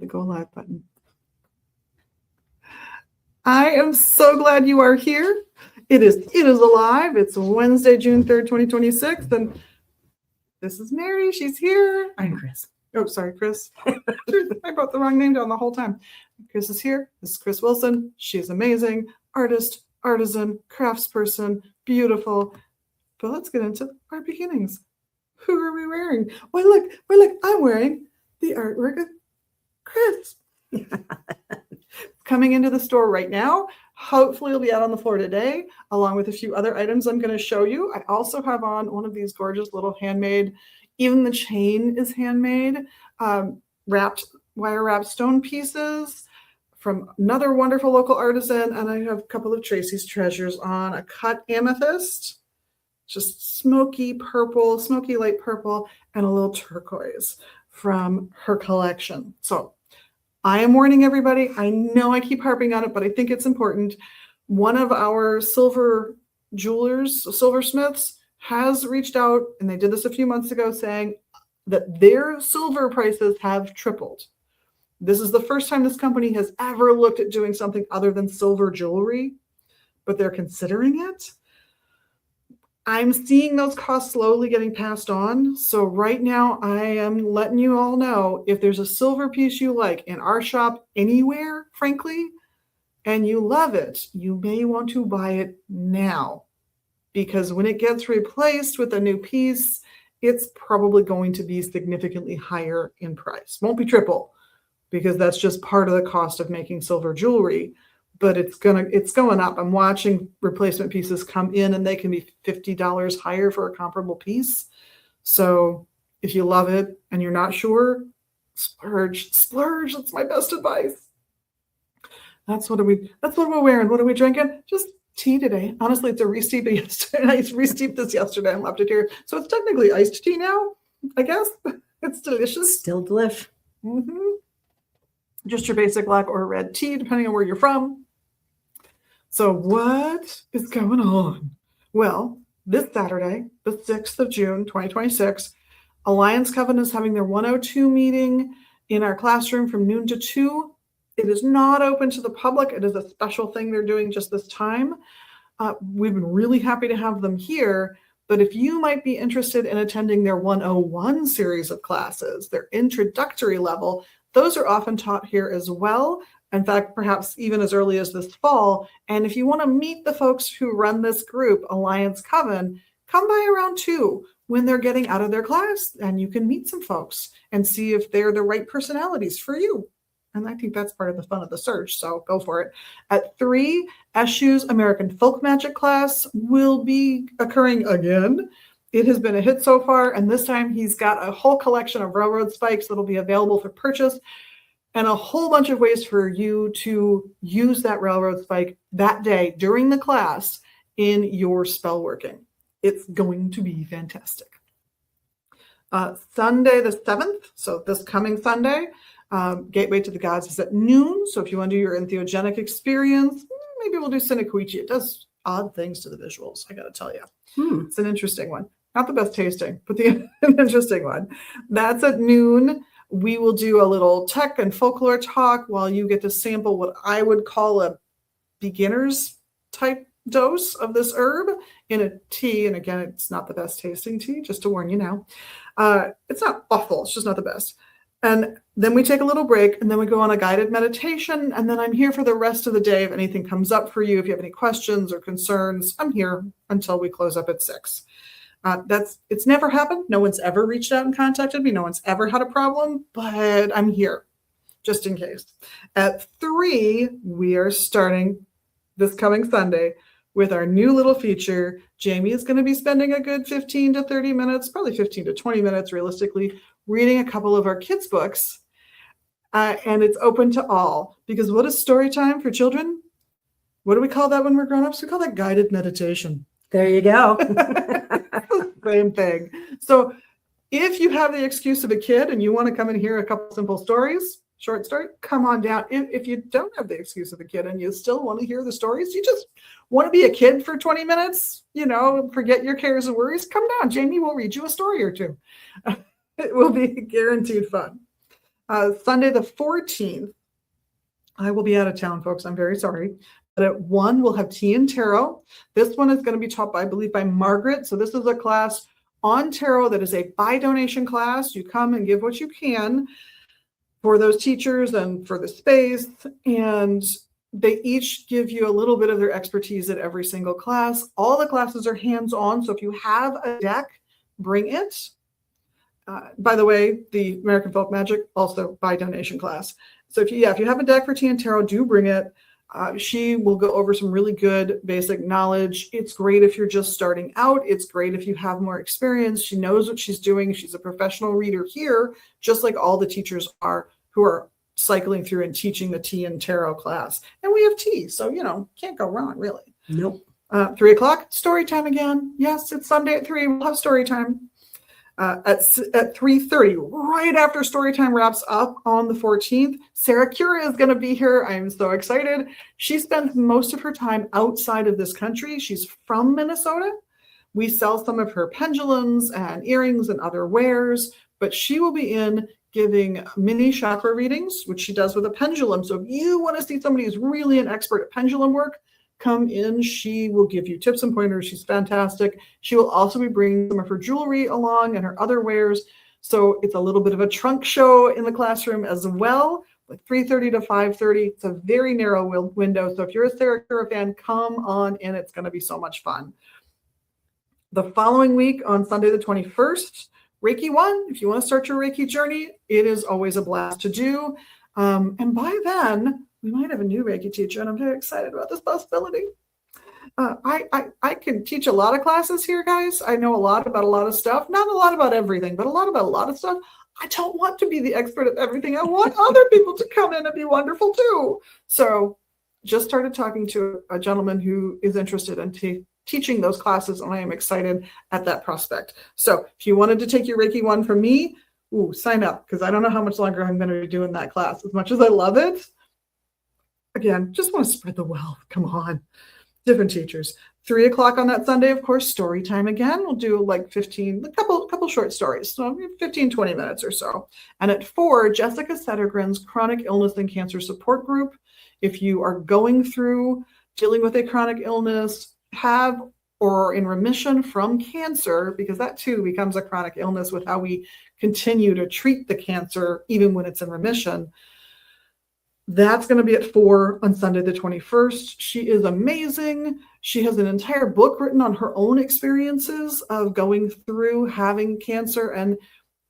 the go live button. I am so glad you are here. It is alive. It's Wednesday, June 3rd, 2026. And this is Mary. She's here. I'm Chris. Oh, sorry, Chris. I wrote the wrong name down the whole time. Chris is here. This is Chris Wilson. She's amazing. Artist, artisan, craftsperson, beautiful. But let's get into our beginnings. Who are we wearing? Why, look, I'm wearing the artwork of Chris. Coming into the store right now. Hopefully it'll be out on the floor today, along with a few other items I'm going to show you. I also have on one of these gorgeous little handmade, even the chain is handmade, wire wrapped stone pieces from another wonderful local artisan. And I have a couple of Tracy's Treasures on, a cut amethyst, just smoky light purple, and a little turquoise from her collection. So I am warning everybody. I know I keep harping on it, but I think it's important. One of our silver jewelers, silversmiths, has reached out, and they did this a few months ago, saying that their silver prices have tripled. This is the first time this company has ever looked at doing something other than silver jewelry, but they're considering it. I'm seeing those costs slowly getting passed on. So right now I am letting you all know, if there's a silver piece you like in our shop anywhere, frankly, and you love it, you may want to buy it now, because when it gets replaced with a new piece, it's probably going to be significantly higher in price. Won't be triple, because that's just part of the cost of making silver jewelry. But it's going up. I'm watching replacement pieces come in, and they can be $50 higher for a comparable piece. So if you love it and you're not sure, splurge. That's my best advice. That's what we're wearing. What are we drinking? Just tea today. Honestly, it's a re-steep yesterday. I re-steeped this yesterday and left it here. So it's technically iced tea now, I guess. It's delicious. Still delish. Mm-hmm. Just your basic black or red tea, depending on where you're from. So what is going on? Well, this Saturday, the 6th of June, 2026, Alliance Coven is having their 102 meeting in our classroom from noon to 2. It is not open to the public. It is a special thing they're doing just this time. We've been really happy to have them here. But if you might be interested in attending their 101 series of classes, their introductory level, those are often taught here as well. In fact, perhaps even as early as this fall. And if you want to meet the folks who run this group, Alliance Coven, come by around 2 when they're getting out of their class, and you can meet some folks and see if they're the right personalities for you. And I think that's part of the fun of the search, so go for it. At 3, Eshu's American Folk Magic class will be occurring again. It has been a hit so far, and this time he's got a whole collection of railroad spikes that'll be available for purchase, and a whole bunch of ways for you to use that railroad spike that day during the class in your spell working. It's going to be fantastic. Sunday the 7th, so this coming Sunday, Gateway to the Gods is at noon. So if you want to do your entheogenic experience, maybe we'll do Sinakuichi. It does odd things to the visuals, I got to tell you. It's an interesting one. Not the best tasting, but an interesting one. That's at noon. We will do a little tech and folklore talk while you get to sample what I would call a beginner's type dose of this herb in a tea. And again, it's not the best tasting tea, just to warn you now. It's not awful. It's just not the best. And then we take a little break, and then we go on a guided meditation. And then I'm here for the rest of the day. If anything comes up for you, if you have any questions or concerns, I'm here until we close up at 6. It's never happened. No one's ever reached out and contacted me. No one's ever had a problem, but I'm here just in case. At 3, we are starting this coming Sunday with our new little feature. Jamie is going to be spending a good 15 to 30 minutes, probably 15 to 20 minutes realistically, reading a couple of our kids' books. And it's open to all, because what is story time for children? What do we call that when we're grown-ups? We call that guided meditation. There you go. Same thing. So if you have the excuse of a kid and you want to come and hear a couple simple stories, short story, come on down. If you don't have the excuse of a kid and you still want to hear the stories, you just want to be a kid for 20 minutes, forget your cares and worries, come down. Jamie will read you a story or two. It will be guaranteed fun. Sunday the 14th, I will be out of town, folks. I'm very sorry. But at 1, we'll have tea and tarot. This one is going to be taught by, I believe, by Margaret. So this is a class on tarot that is a by donation class. You come and give what you can for those teachers and for the space. And they each give you a little bit of their expertise at every single class. All the classes are hands-on. So if you have a deck, bring it. By the way, the American Folk Magic, also by donation class. So if you have a deck for tea and tarot, do bring it. She will go over some really good basic knowledge. It's great if you're just starting out. It's great if you have more experience. She knows what she's doing. She's a professional reader here, just like all the teachers are who are cycling through and teaching the tea and tarot class. And we have tea, so, can't go wrong, really. Nope. 3 o'clock, story time again. Yes, it's Sunday at 3. We'll have story time. At 3:30, right after Storytime wraps up on the 14th, Sarah Cura is going to be here. I'm so excited. She spends most of her time outside of this country. She's from Minnesota. We sell some of her pendulums and earrings and other wares, but she will be in giving mini chakra readings, which she does with a pendulum. So if you want to see somebody who's really an expert at pendulum work, come in. She will give you tips and pointers. She's fantastic. She will also be bringing some of her jewelry along and her other wares. So it's a little bit of a trunk show in the classroom as well, like 3:30 to 5:30. It's a very narrow window. So if you're a Sarah Cura fan, come on in. It's going to be so much fun. The following week on Sunday the 21st, Reiki 1. If you want to start your Reiki journey, it is always a blast to do. And by then, we might have a new Reiki teacher, and I'm very excited about this possibility. I can teach a lot of classes here, guys. I know a lot about a lot of stuff. Not a lot about everything, but a lot about a lot of stuff. I don't want to be the expert at everything. I want other people to come in and be wonderful too. So just started talking to a gentleman who is interested in teaching those classes, and I am excited at that prospect. So if you wanted to take your Reiki 1 from me, sign up, because I don't know how much longer I'm going to be doing that class. As much as I love it, again, just want to spread the wealth. Come on. Different teachers. 3 o'clock on that Sunday, of course, story time again. We'll do like a couple short stories, so 15, 20 minutes or so. And at 4, Jessica Settergren's Chronic Illness and Cancer Support Group. If you are going through dealing with a chronic illness, have or in remission from cancer, because that too becomes a chronic illness with how we continue to treat the cancer even when it's in remission. That's going to be at 4 on Sunday the 21st. She is amazing. She has an entire book written on her own experiences of going through having cancer and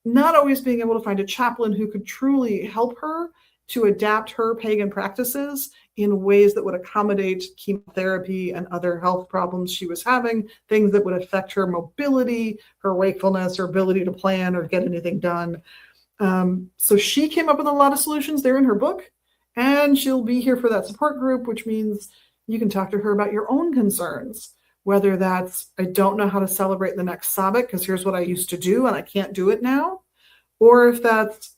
not always being able to find a chaplain who could truly help her to adapt her pagan practices in ways that would accommodate chemotherapy and other health problems she was having, things that would affect her mobility, her wakefulness, her ability to plan or get anything done. So she came up with a lot of solutions there in her book. And she'll be here for that support group, which means you can talk to her about your own concerns, whether that's, I don't know how to celebrate the next Sabbath because here's what I used to do and I can't do it now. Or if that's,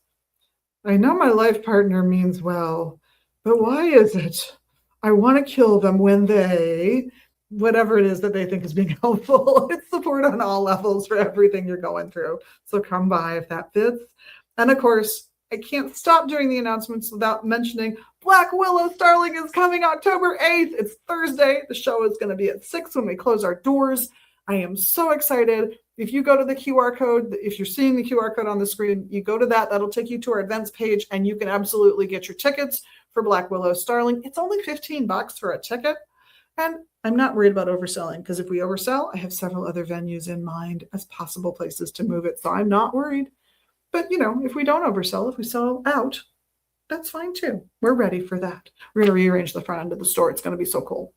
I know my life partner means well, but why is it I want to kill them when they, whatever it is that they think is being helpful. It's support on all levels for everything you're going through. So come by if that fits. And of course, I can't stop doing the announcements without mentioning Black Willow Starling is coming October 8th. It's Thursday. The show is going to be at 6 when we close our doors. I am so excited. If you go to the QR code, if you're seeing the QR code on the screen, you go to that. That'll take you to our events page, and you can absolutely get your tickets for Black Willow Starling. It's only $15 for a ticket. And I'm not worried about overselling, because if we oversell, I have several other venues in mind as possible places to move it. So I'm not worried. But, if we don't oversell, if we sell out, that's fine too. We're ready for that. We're going to rearrange the front end of the store. It's going to be so cool.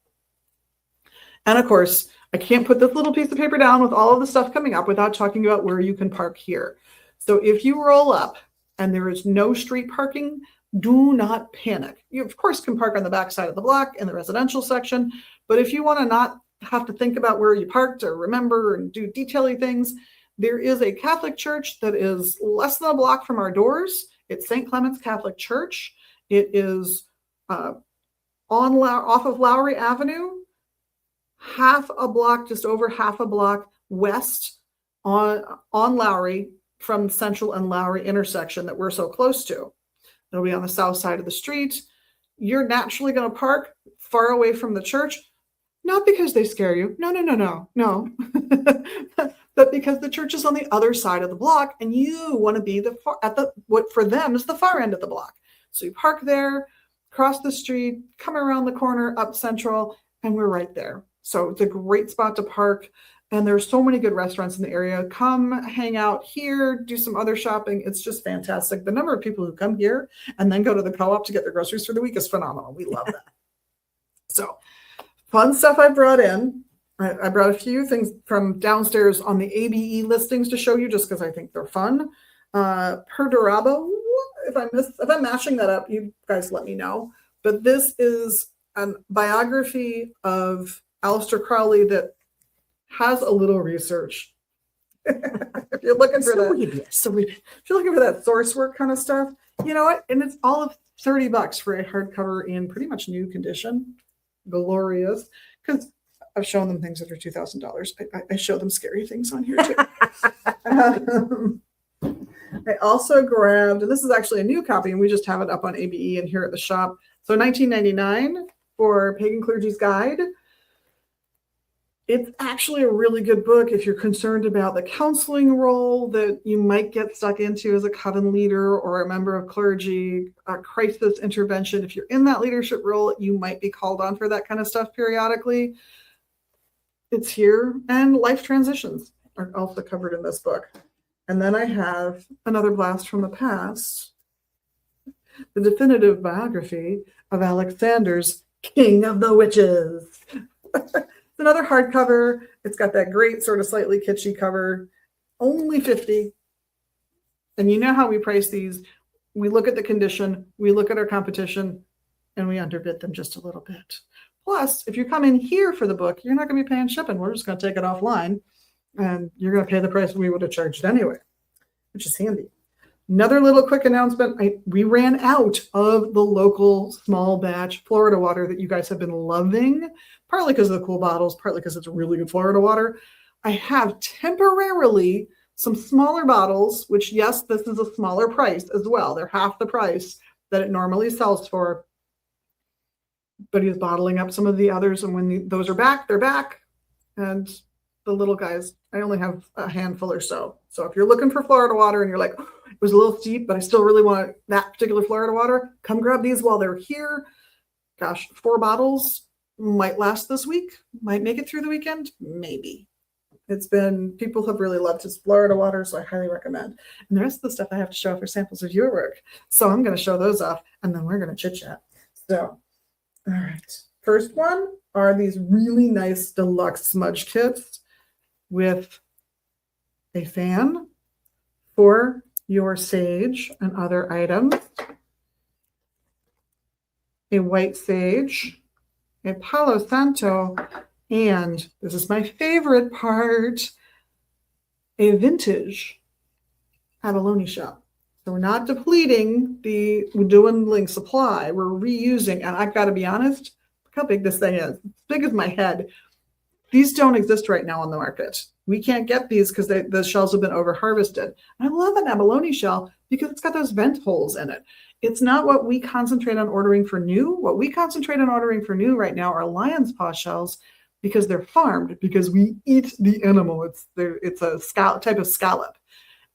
And of course, I can't put this little piece of paper down with all of the stuff coming up without talking about where you can park here. So if you roll up and there is no street parking, do not panic. You, of course, can park on the back side of the block in the residential section. But if you want to not have to think about where you parked or remember and do detaily things, there is a Catholic church that is less than a block from our doors. It's St. Clement's Catholic Church. It is off of Lowry Avenue, just over half a block west on Lowry from Central and Lowry intersection that we're so close to. It'll be on the south side of the street. You're naturally going to park far away from the church, not because they scare you. No. But because the church is on the other side of the block and you want to be what for them is the far end of the block. So you park there, cross the street, come around the corner, up Central, and we're right there. So it's a great spot to park. And there's so many good restaurants in the area. Come hang out here, do some other shopping. It's just fantastic. The number of people who come here and then go to the co-op to get their groceries for the week is phenomenal. We love that. So fun stuff I brought in. I brought a few things from downstairs on the ABE listings to show you just because I think they're fun. Perdurabo, if I'm mashing that up, you guys let me know. But this is a biography of Aleister Crowley that has a little research. If you're looking for if you're looking for that source work kind of stuff, you know what? And it's all of $30 for a hardcover in pretty much new condition. Glorious. Because I've shown them things that are $2,000. I show them scary things on here too. I also grabbed, and this is actually a new copy, and we just have it up on ABE and here at the shop. So $19.99 for Pagan Clergy's Guide. It's actually a really good book if you're concerned about the counseling role that you might get stuck into as a coven leader or a member of clergy, crisis intervention. If you're in that leadership role, you might be called on for that kind of stuff periodically. It's here. And life transitions are also covered in this book. And then I have another blast from the past, the definitive biography of Alexander's King of the Witches. It's another hardcover. It's got that great sort of slightly kitschy cover, only $50. And you know how we price these. We look at the condition, we look at our competition, and we underbid them just a little bit. Plus, if you come in here for the book, you're not going to be paying shipping. We're just going to take it offline, and you're going to pay the price we would have charged anyway, which is handy. Another little quick announcement. We ran out of the local small batch Florida water that you guys have been loving, partly because of the cool bottles, partly because it's really good Florida water. I have temporarily some smaller bottles, which, yes, this is a smaller price as well. They're half the price that it normally sells for. But he's bottling up some of the others, and when those are back, they're back. And the little guys, I only have a handful or so. So if you're looking for Florida water and you're like, oh, it was a little steep, but I still really want that particular Florida water, come grab these while they're here. Gosh, 4 bottles might last this week, might make it through the weekend, maybe. People have really loved his Florida water, so I highly recommend. And the rest of the stuff I have to show off are samples of your work. So I'm going to show those off, and then we're going to chit-chat. So, all right. First one are these really nice deluxe smudge kits with a fan for your sage and other items, a white sage, a Palo Santo, and this is my favorite part, a vintage abalone shell. So we're not depleting the dwindling supply. We're reusing, and I've got to be honest, look how big this thing is. It's big as my head. These don't exist right now on the market. We can't get these because the shells have been over harvested. I love an abalone shell because it's got those vent holes in it. It's not what we concentrate on ordering for new. What we concentrate on ordering for new right now are lion's paw shells because they're farmed, because we eat the animal. It's a type of scallop.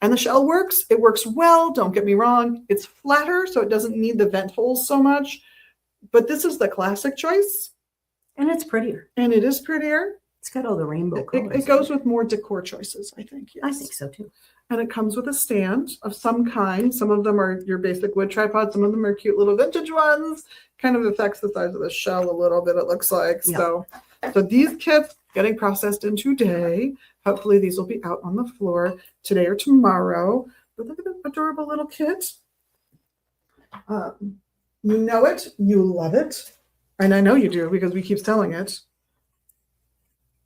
And the shell works. It works well. Don't get me wrong. It's flatter, so it doesn't need the vent holes so much. But this is the classic choice. And it's prettier. And it is prettier. It's got all the rainbow colors. It goes with more decor choices, I think. Yes. I think so, too. And it comes with a stand of some kind. Some of them are your basic wood tripod. Some of them are cute little vintage ones. Kind of affects the size of the shell a little bit, it looks like. Yeah. So these kits getting processed in today. Hopefully these will be out on the floor today or tomorrow. But look at this adorable little kit. You know it. You love it. And I know you do because we keep selling it.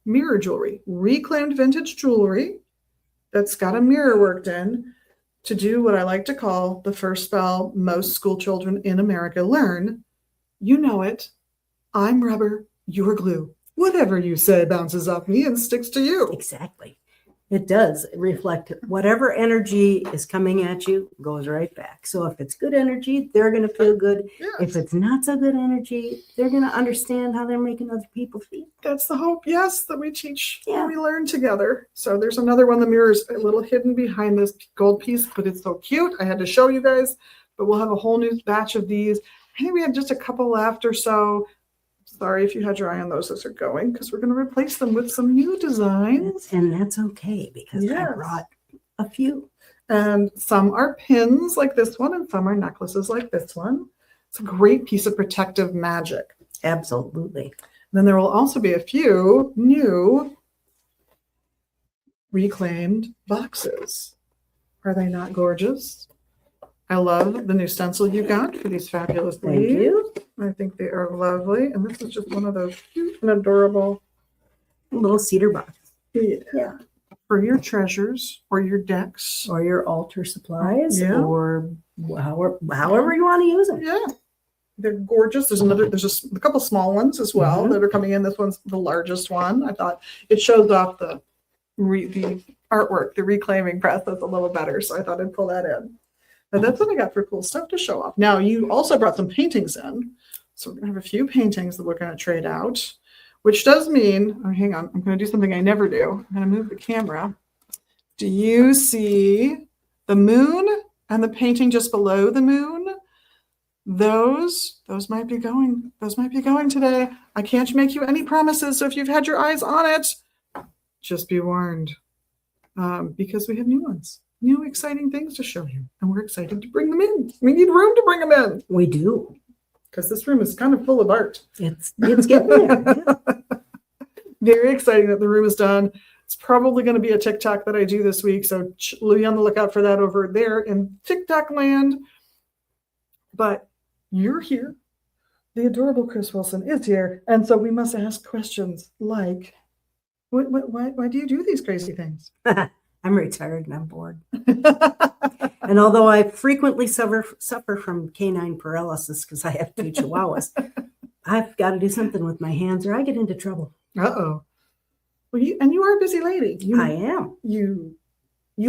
Mirror jewelry. Reclaimed vintage jewelry that's got a mirror worked in to do what I like to call the first spell most school children in America learn. You know it. I'm rubber, you're glue. Whatever you say bounces off me and sticks to you. Exactly. It does reflect whatever energy is coming at you goes right back. So if it's good energy, they're going to feel good. Yes. If it's not so good energy, they're going to understand how they're making other people feel. That's the hope, yes, that we teach Yeah. and we learn together. So there's another one. The mirror is a little hidden behind this gold piece, but it's so cute. I had to show you guys, but we'll have a whole new batch of these. I think we have just a couple left or so. Sorry if you had your eye on those as they're going, because we're going to replace them with some new designs. And that's okay because I Yes. brought a few. And some are pins like this one, and some are necklaces like this one. It's a great piece of protective magic. Absolutely. Then there will also be a few new reclaimed boxes. Are they not gorgeous? I love the new stencil you got for these fabulous Thank leaves. you. I think they are lovely. And this is just one of those cute and adorable. Little cedar box Yeah. For your treasures or your decks. or your altar supplies Yeah. or however you want to use it. Yeah. They're gorgeous. There's just a couple small ones as well Mhm. that are coming in. This one's the largest one. I thought it shows off the artwork, the reclaiming process a little better. So I thought I'd pull that in. But that's what I got for cool stuff to show off. Now you also brought some paintings in. So we're gonna have a few paintings that we're gonna trade out, which does mean, oh, hang on, I'm gonna do something I never do. I'm gonna move the camera. Do you see the moon and the painting just below the moon? Those might be going today. I can't make you any promises. So if you've had your eyes on it, just be warned. Because we have new ones, new exciting things to show you. And we're excited to bring them in. We need room to bring them in We do. because this room is kind of full of art. It's getting there. Very exciting that the room is done. It's probably going to be a TikTok that I do this week. So be on the lookout for that over there in TikTok land. But you're here. The adorable Chris Wilson is here. And so we must ask questions like, why do you do these crazy things? I'm retired and I'm bored. And although I frequently suffer from canine paralysis because I have 2 chihuahuas, I've got to do something with my hands or I get into trouble. Uh-oh. Well, you are a busy lady. I am. You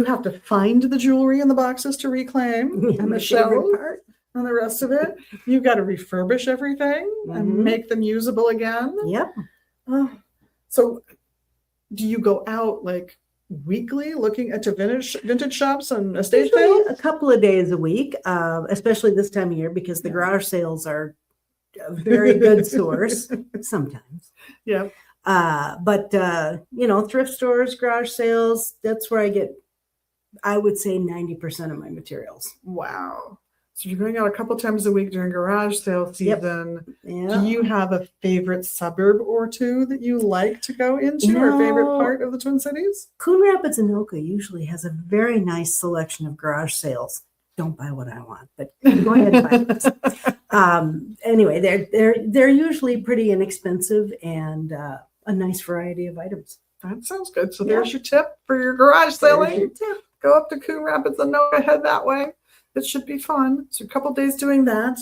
have to find the jewelry in the boxes to reclaim and My the shells favorite part. and the rest of it. You've got to refurbish everything and Mhm. make them usable again. Yep. Oh, so do you go out like weekly looking at vintage shops and estate Usually sales? a couple of days a week, especially this time of year because the garage sales are a very good source sometimes. Yeah. But thrift stores, garage sales, that's where I get, I would say 90% of my materials. Wow. So you're going out a couple times a week during garage sale season. Yeah. Do you have a favorite suburb or two that you like to go into or favorite No. part of the Twin Cities? Coon Rapids and Oka usually has a very nice selection of garage sales. Don't buy what I want, but go ahead and buy it. Anyway, they're usually pretty inexpensive and a nice variety of items. That sounds good. So there's your tip for your garage selling. There's your tip. Go up to Coon Rapids and Noka, head that way. It should be fun. So a couple days doing that.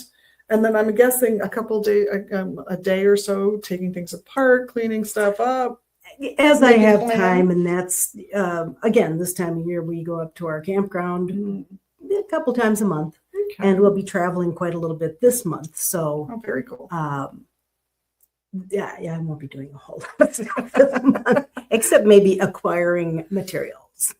And then I'm guessing a day or so taking things apart, cleaning stuff up. As I Making have plans. time, and that's, again, this time of year, we go up to our campground a couple times a month, Okay. and we'll be traveling quite a little bit this month. So, Oh, very cool. I won't be doing a whole lot of stuff this month, except maybe acquiring materials,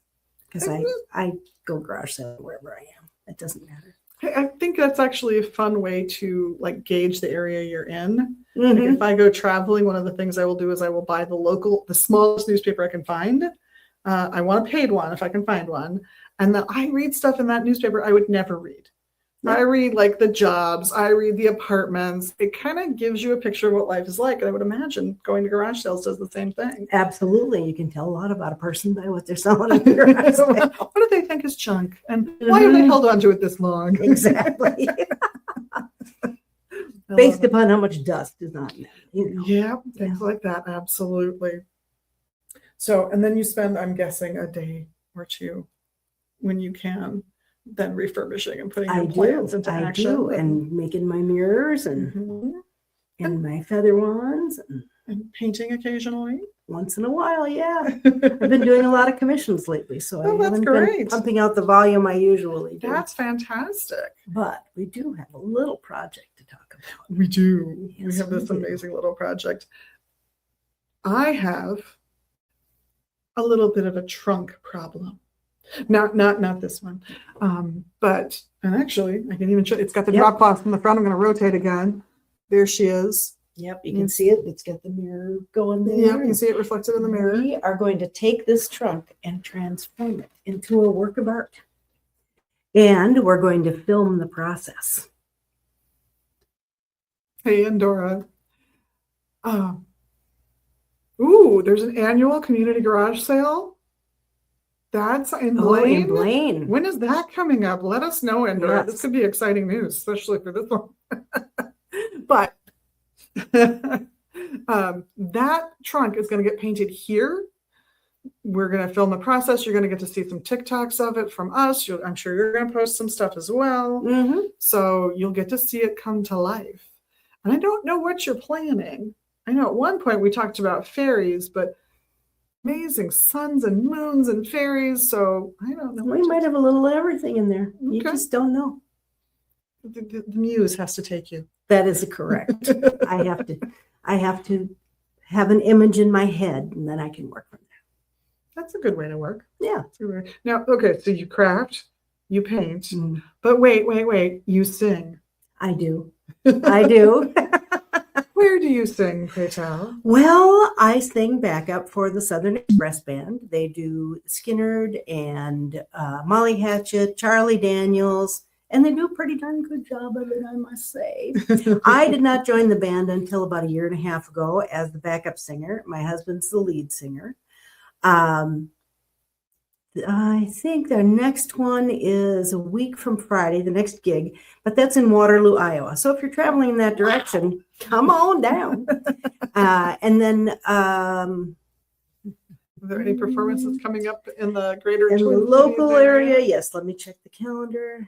because I go garage sale wherever I am. It doesn't matter. I think that's actually a fun way to like gauge the area you're in. Mhm. Like if I go traveling, one of the things I will do is I will buy the smallest newspaper I can find. I want a paid one if I can find one. And then I read stuff in that newspaper I would never read. Yeah. I read like the jobs, I read the apartments. It kind of gives you a picture of what life is like. And I would imagine going to garage sales does the same thing. Absolutely. You can tell a lot about a person by what they're selling at the garage sale. What do they think is junk? And why have they held on to it this long? Exactly. Based upon how much dust is on them. Yeah, things like that. Absolutely. So, and then you spend, I'm guessing, a day or two when you can, then refurbishing and putting your plans into I action. do, and making my mirrors and Mhm. my feather wands. And painting occasionally. Once in a while, yeah. I've been doing a lot of commissions lately, so Oh, I that's haven't great. been pumping out the volume I usually do. That's fantastic. But we do have a little project to talk about. We do. We Yes, have this we do. amazing little project. I have a little bit of a trunk problem. Not this one. But, and actually, I can even show, it's got the Yep. drop cloth from the front. I'm going to rotate again. There she is. Yep, you can see it. It's got the mirror going there. Yeah, you can see it reflected in the mirror. We are going to take this trunk and transform it into a work of art. And we're going to film the process. Hey, and Dora. Ooh, there's an annual community garage sale. That's in Blaine. In Blaine. When is that coming up? Let us know, Endora. Yes. This could be exciting news, especially for this one. But that trunk is going to get painted here. We're going to film the process. You're going to get to see some TikToks of it from us. I'm sure you're going to post some stuff as well. Mm-hmm. So you'll get to see it come to life. And I don't know what you're planning. I know at one point we talked about fairies, but amazing suns and moons and fairies. So I don't know. We might have a little of everything in there. You Okay. just don't know. The muse has to take you. That is correct. I have to have an image in my head, and then I can work from there. That's a good way to work. Yeah. Now, okay, so you craft, you paint, Mm. but wait, you sing. I do. I do. Where do you sing, pray tell? Well, I sing backup for the Southern Express Band. They do Skinnerd and Molly Hatchet, Charlie Daniels, and they do a pretty darn good job of it, I must say. I did not join the band until about 1.5 years ago as the backup singer. My husband's the lead singer. I think the next one is a week from Friday, the next gig, but that's in Waterloo, Iowa. So if you're traveling in that direction, come on down. And then Are there any performances coming up in the greater in the Twin Cities local area, yes, let me check the calendar.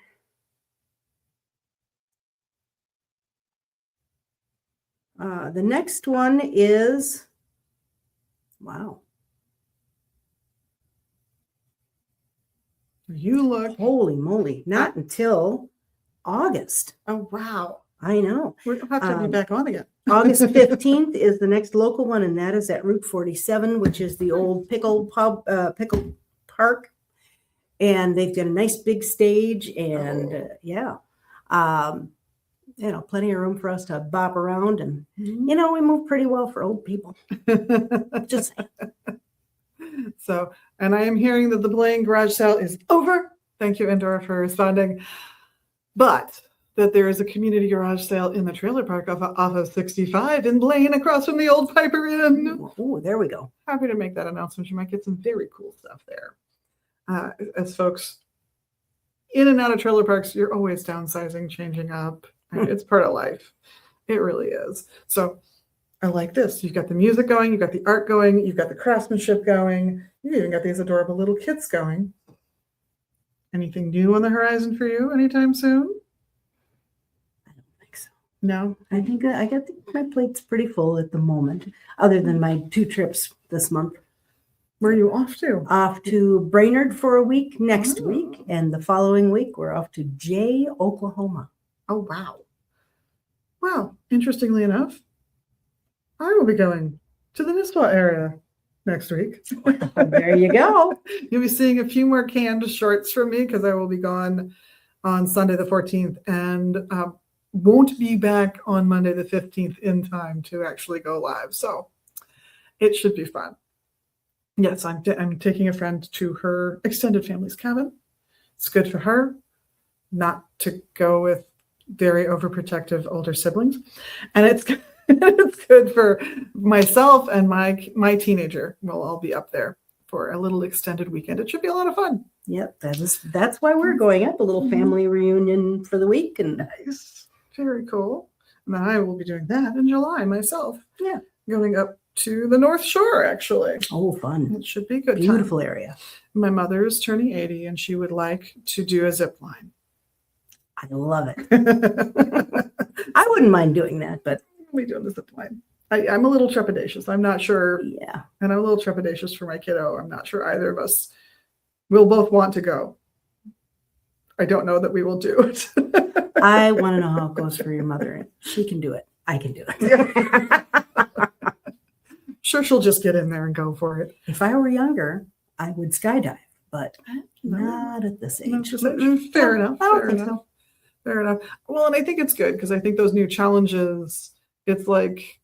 The next one is, wow. You look. Holy moly, not until August. Oh, wow. I know. We're going to have to be back on again. August 15th is the next local one, and that is at Route 47, which is the old pickle park. And they've got a nice big stage, and plenty of room for us to bop around. And, we move pretty well for old people. Just saying. So, and I am hearing that the Blaine garage sale is over. Thank you, Endora, for responding. But that there is a community garage sale in the trailer park off of 65 in Blaine, across from the old Piper Inn. Oh, there we go. Happy to make that announcement. You might get some very cool stuff there. As folks in and out of trailer parks, you're always downsizing, changing up. It's part of life. It really is. So I like this. You've got the music going, you've got the art going, you've got the craftsmanship going, you've even got these adorable little kits going. Anything new on the horizon for you anytime soon? I don't think so. No? I think my plate's pretty full at the moment, other than my 2 trips this month. Where are you off to? Off to Brainerd for a week next Oh. week, and the following week we're off to Jay, Oklahoma. Oh, wow. Well, interestingly enough, I will be going to the Nisswa area next week. There you go. You'll be seeing a few more canned shorts from me because I will be gone on Sunday the 14th and won't be back on Monday the 15th in time to actually go live. So it should be fun. Yes, I'm taking a friend to her extended family's cabin. It's good for her not to go with very overprotective older siblings. And it's it's good for myself and my teenager. We'll all be up there for a little extended weekend. It should be a lot of fun. Yep, that's why we're going up, a little family reunion for the week. And Nice. Very cool. And I will be doing that in July myself. Yeah. Going up to the North Shore, actually. oh, fun. It should be a good time. Beautiful area. My mother's turning 80 and she would like to do a zip line. I love it. I wouldn't mind doing that, but We doing the zip line. I'm a little trepidatious. I'm not sure. Yeah. And I'm a little trepidatious for my kiddo. I'm not sure either of us will both want to go. I don't know that we will do it. I want to know how it goes for your mother. She can do it. I can do it. Sure, she'll just get in there and go for it. If I were younger, I would skydive, but No. not at this No, age. fair enough. I don't Fair think enough. so. Fair enough. Well, and I think it's good because I think those new challenges, it's like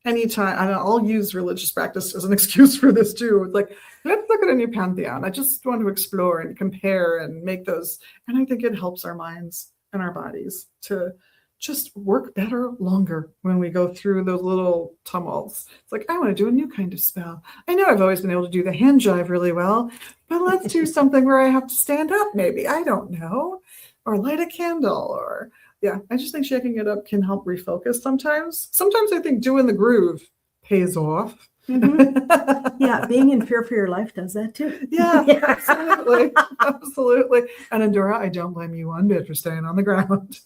anytime, and I'll use religious practice as an excuse for this too. It's like, let's look at a new pantheon. I just want to explore and compare and make those. And I think it helps our minds and our bodies to just work better longer when we go through those little tumults. It's like, I want to do a new kind of spell. I know I've always been able to do the hand jive really well, but let's do something where I have to stand up maybe. I don't know. Or light a candle, or yeah, I just think shaking it up can help refocus sometimes. Sometimes I think doing the groove pays off. Mm-hmm. Yeah, being in fear for your life does that too. Yeah, absolutely. Absolutely. And Endora, I don't blame you one bit for staying on the ground.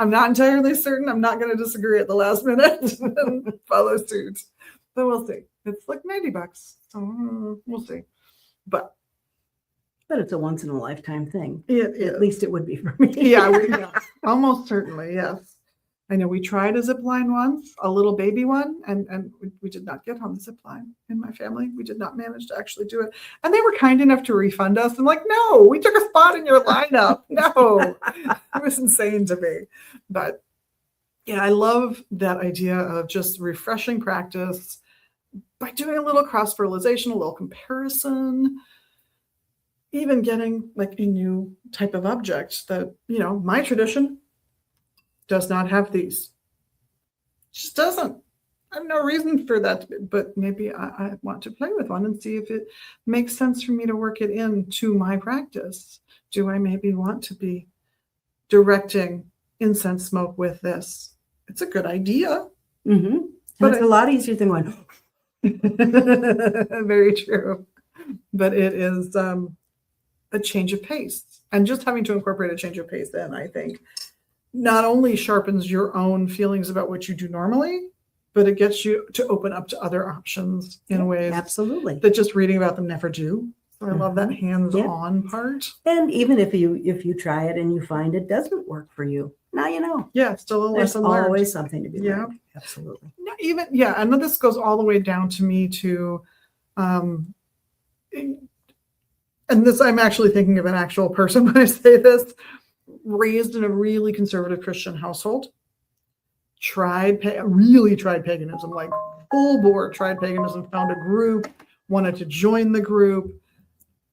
I'm not entirely certain. I'm not going to disagree at the last minute and follow suit. But we'll see. It's like $90. So we'll see. But it's a once in a lifetime thing. it is. At least it would be for me. Yeah, almost certainly, yes. I know we tried a zip line once, a little baby one, and we did not get on the zip line in my family. We did not manage to actually do it. And they were kind enough to refund us. I'm like, no, we took a spot in your lineup. No, it was insane to me. But yeah, I love that idea of just refreshing practice by doing a little cross-fertilization, a little comparison, even getting like a new type of object that, my tradition does not have these. Just doesn't. I have no reason for that, but maybe I want to play with one and see if it makes sense for me to work it into my practice. Do I maybe want to be directing incense smoke with this? It's a good idea. Mm-hmm. But it's a lot easier than one. Very true. But it is a change of pace. And just having to incorporate a change of pace then, I think, not only sharpens your own feelings about what you do normally, but it gets you to open up to other options in ways absolutely that just reading about them never do. So I love that hands-on part. And even if you try it and you find it doesn't work for you, now you know. Yeah, still a lesson learned. There's always something to be learned. Absolutely. And this goes all the way down to me to, and this, I'm actually thinking of an actual person when I say this, raised in a really conservative Christian household, really tried paganism, like full board tried paganism, found a group, wanted to join the group,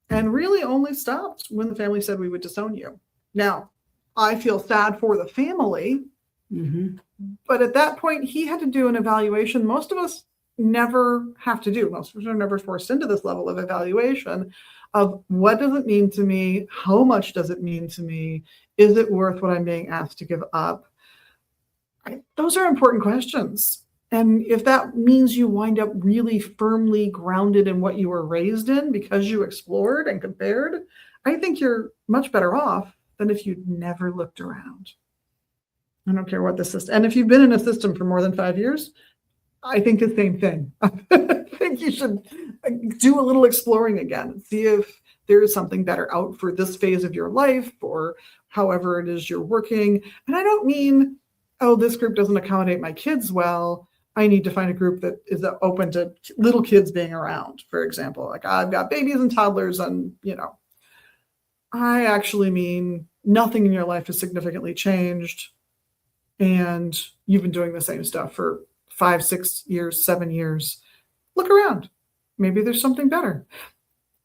and really only stopped when the family said we would disown you. Now, I feel sad for the family, but at that point, he had to do an evaluation. Most of us never have to do. Most of us are never forced into this level of evaluation of what does it mean to me? How much does it mean to me? Is it worth what I'm being asked to give up? Those are important questions. And if that means you wind up really firmly grounded in what you were raised in because you explored and compared, I think you're much better off than if you'd never looked around. I don't care what the system. And if you've been in a system for more than 5 years, I think the same thing. I think you should do a little exploring again. See if there is something better out for this phase of your life or however it is you're working. And I don't mean, oh, this group doesn't accommodate my kids well. I need to find a group that is open to little kids being around, for example. Like I've got babies and toddlers and, I actually mean nothing in your life has significantly changed. And you've been doing the same stuff for 5, 6 years, 7 years. Look around. Maybe there's something better.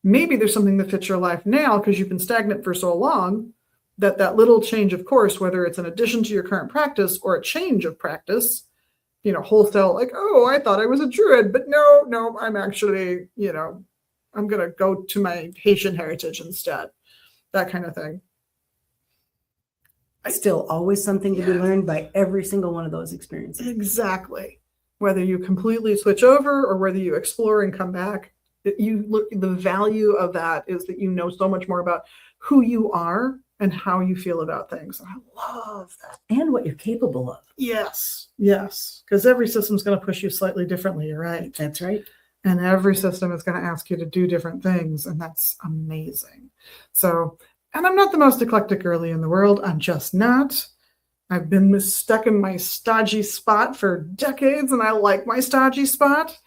Maybe there's something that fits your life now because you've been stagnant for so long that little change of course, whether it's an addition to your current practice or a change of practice, wholesale, like, oh, I thought I was a druid, but no, I'm actually, I'm going to go to my Haitian heritage instead. That kind of thing. Still always something to be learned by every single one of those experiences. Exactly. Whether you completely switch over or whether you explore and come back, the value of that is that you know so much more about who you are and how you feel about things. I love that. And what you're capable of. Yes, yes, because every system's going to push you slightly differently. You're right. That's right. And every system is going to ask you to do different things, and that's amazing. So, and I'm not the most eclectic girly in the world. I'm just not. I've been stuck in my stodgy spot for decades, and I like my stodgy spot,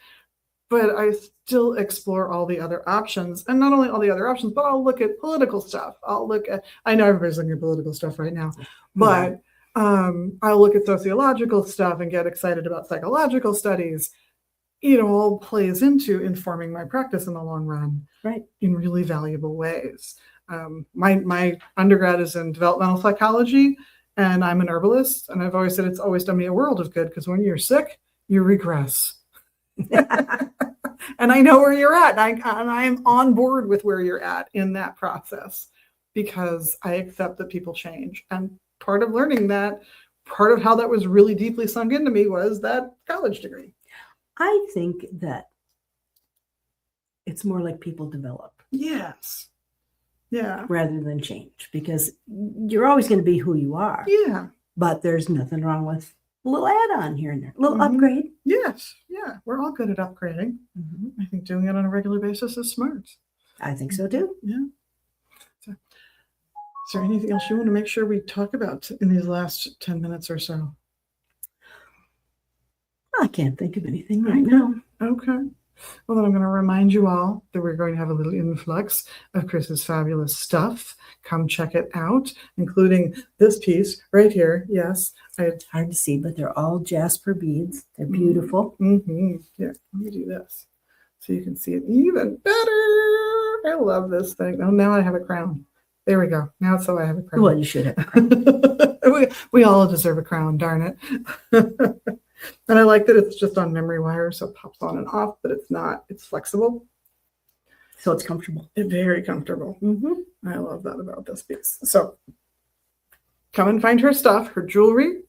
but I still explore all the other options. And not only all the other options, but I'll look at political stuff. I know everybody's looking at political stuff right now, but I'll look at sociological stuff and get excited about psychological studies. It all plays into informing my practice in the long run, right, in really valuable ways. My undergrad is in developmental psychology, and I'm an herbalist. And I've always said it's always done me a world of good, because when you're sick, you regress. And I know where you're at. And I'm on board with where you're at in that process, because I accept that people change. And part of learning that, part of how that was really deeply sunk into me, was that college degree. I think that it's more like people develop. Yes. Yeah. Rather than change, because you're always going to be who you are. Yeah. But there's nothing wrong with a little add-on here and there, a little upgrade. Yes. Yeah. We're all good at upgrading. I think doing it on a regular basis is smart. I think so too. Yeah. So, is there anything else you want to make sure we talk about in these last 10 minutes or so? I can't think of anything right now. Okay. Well, then I'm going to remind you all that we're going to have a little influx of Chris's fabulous stuff. Come check it out, including this piece right here. Yes. It's hard to see, but they're all jasper beads. They're beautiful. Yeah, let me do this so you can see it even better. I love this thing. Oh, now I have a crown. There we go. Now so I have a crown. Well, you should have a crown. we all deserve a crown, darn it. And I like that it's just on memory wire, so it pops on and off, but it's not. It's flexible. So it's comfortable. It's very comfortable. I love that about this piece. So come and find her stuff, her jewelry,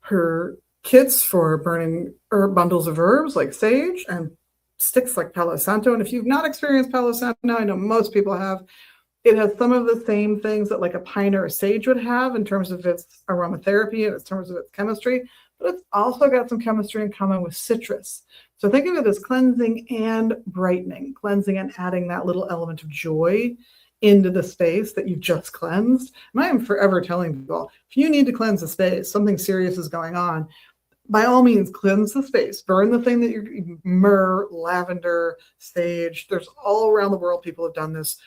her kits for burning bundles of herbs like sage, and sticks like Palo Santo. And if you've not experienced Palo Santo, I know most people have. It has some of the same things that like a pine or a sage would have in terms of its aromatherapy and in terms of its chemistry, but it's also got some chemistry in common with citrus. So think of it as cleansing and brightening, cleansing and adding that little element of joy into the space that you've just cleansed. And I am forever telling people, if you need to cleanse a space, something serious is going on, by all means, cleanse the space. Burn the thing that you're, myrrh, lavender, sage. There's all around the world, people have done this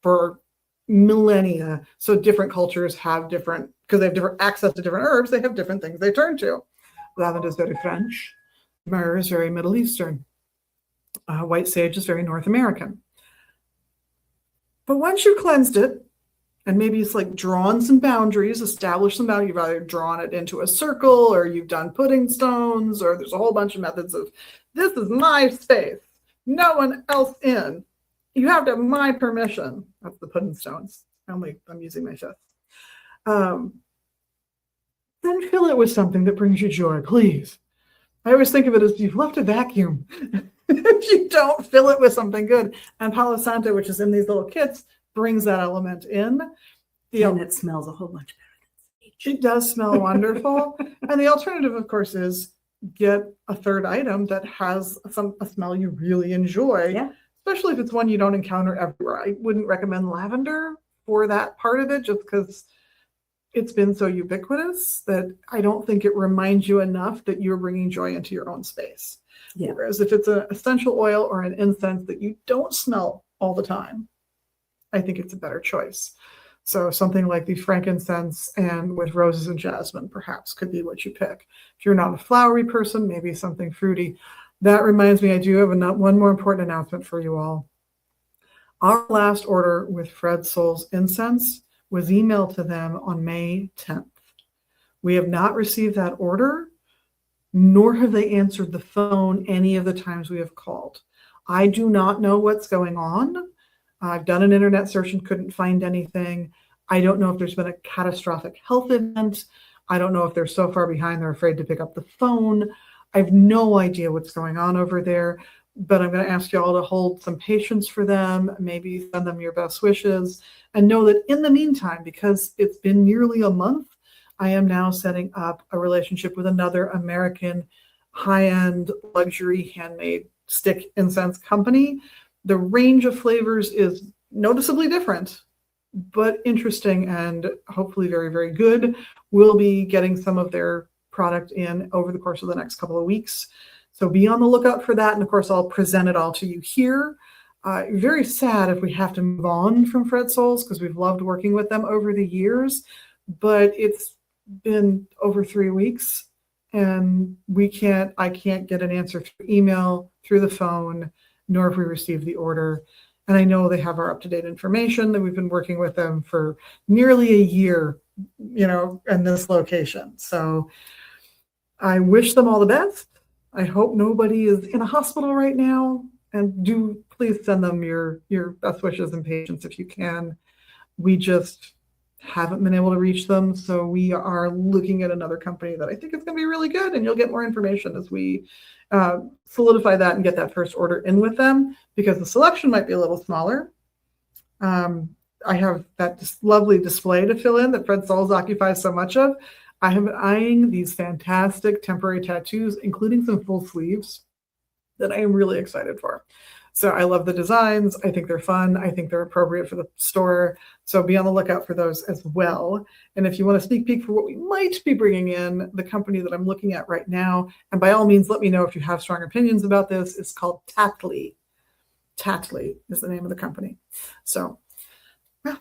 for millennia. So different cultures have different, because they have different access to different herbs, they have different things they turn to. Lavender is very French. Myrrh is very Middle Eastern. White sage is very North American. But once you've cleansed it, and maybe it's like drawn some boundaries, established some boundaries, you've either drawn it into a circle, or you've done pudding stones, or there's a whole bunch of methods of, this is my space, no one else in. You have to have my permission. That's the pudding stones. I'm using my fist. Then fill it with something that brings you joy, please. I always think of it as you've left a vacuum. If you don't fill it with something good. And Palo Santo, which is in these little kits, brings that element in. And it smells a whole bunch better. It does smell wonderful. And the alternative, of course, is get a third item that has a smell you really enjoy. Yeah. Especially if it's one you don't encounter everywhere. I wouldn't recommend lavender for that part of it, just because it's been so ubiquitous that I don't think it reminds you enough that you're bringing joy into your own space. Yeah. Whereas if it's an essential oil or an incense that you don't smell all the time, I think it's a better choice. So something like the frankincense and with roses and jasmine perhaps could be what you pick. If you're not a flowery person, maybe something fruity. That reminds me, I do have one more important announcement for you all. Our last order with Fred Soul's incense was emailed to them on May 10th. We have not received that order, nor have they answered the phone any of the times we have called. I do not know what's going on. I've done an internet search and couldn't find anything. I don't know if there's been a catastrophic health event. I don't know if they're so far behind they're afraid to pick up the phone. I have no idea what's going on over there, but I'm going to ask you all to hold some patience for them, maybe send them your best wishes, and know that in the meantime, because it's been nearly a month, I am now setting up a relationship with another American high-end luxury handmade stick incense company. The range of flavors is noticeably different, but interesting and hopefully very, very good. We'll be getting some of their product in over the course of the next couple of weeks. So be on the lookout for that. And of course, I'll present it all to you here. Very sad if we have to move on from Fred Souls because we've loved working with them over the years, but it's been over 3 weeks and I can't get an answer through email, through the phone, nor if we receive the order. And I know they have our up-to-date information that we've been working with them for nearly a year, in this location. So I wish them all the best. I hope nobody is in a hospital right now. And do please send them your best wishes and patience if you can. We just haven't been able to reach them. So we are looking at another company that I think is going to be really good. And you'll get more information as we solidify that and get that first order in with them, because the selection might be a little smaller. I have that lovely display to fill in that Fred Souls occupies so much of. I have been eyeing these fantastic temporary tattoos, including some full sleeves, that I am really excited for. So I love the designs. I think they're fun. I think they're appropriate for the store. So be on the lookout for those as well. And if you want a sneak peek for what we might be bringing in, the company that I'm looking at right now, and by all means, let me know if you have strong opinions about this, is called Tatley. Tatley is the name of the company. So, well,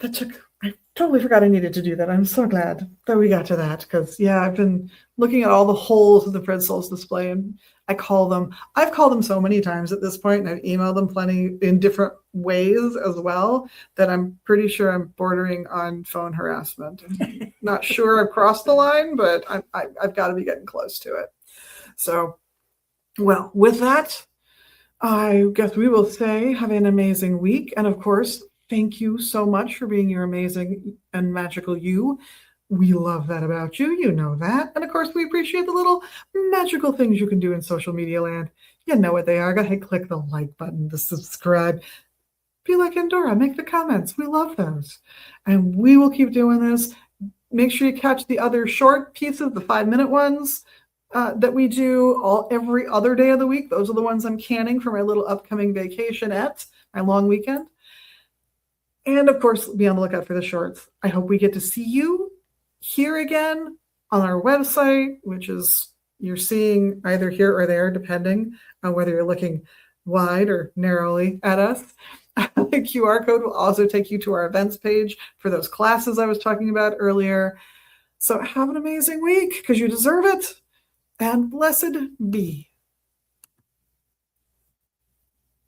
I totally forgot I needed to do that. I'm so glad that we got to that because, I've been looking at all the holes of the Fred Souls display, and I've called them so many times at this point, and I've emailed them plenty in different ways as well, that I'm pretty sure I'm bordering on phone harassment. I'm not sure I've crossed the line, but I've got to be getting close to it. So, well, with that, I guess we will say have an amazing week. And of course, thank you so much for being your amazing and magical you. We love that about you. You know that. And of course, we appreciate the little magical things you can do in social media land. You know what they are. Go ahead, click the like button, the subscribe. Be like Endora, make the comments. We love those. And we will keep doing this. Make sure you catch the other short pieces, the 5-minute ones that we do every other day of the week. Those are the ones I'm canning for my little upcoming vacation at my long weekend. And of course, be on the lookout for the shorts. I hope we get to see you here again on our website, which is you're seeing either here or there, depending on whether you're looking wide or narrowly at us. The QR code will also take you to our events page for those classes I was talking about earlier. So have an amazing week because you deserve it. And blessed be.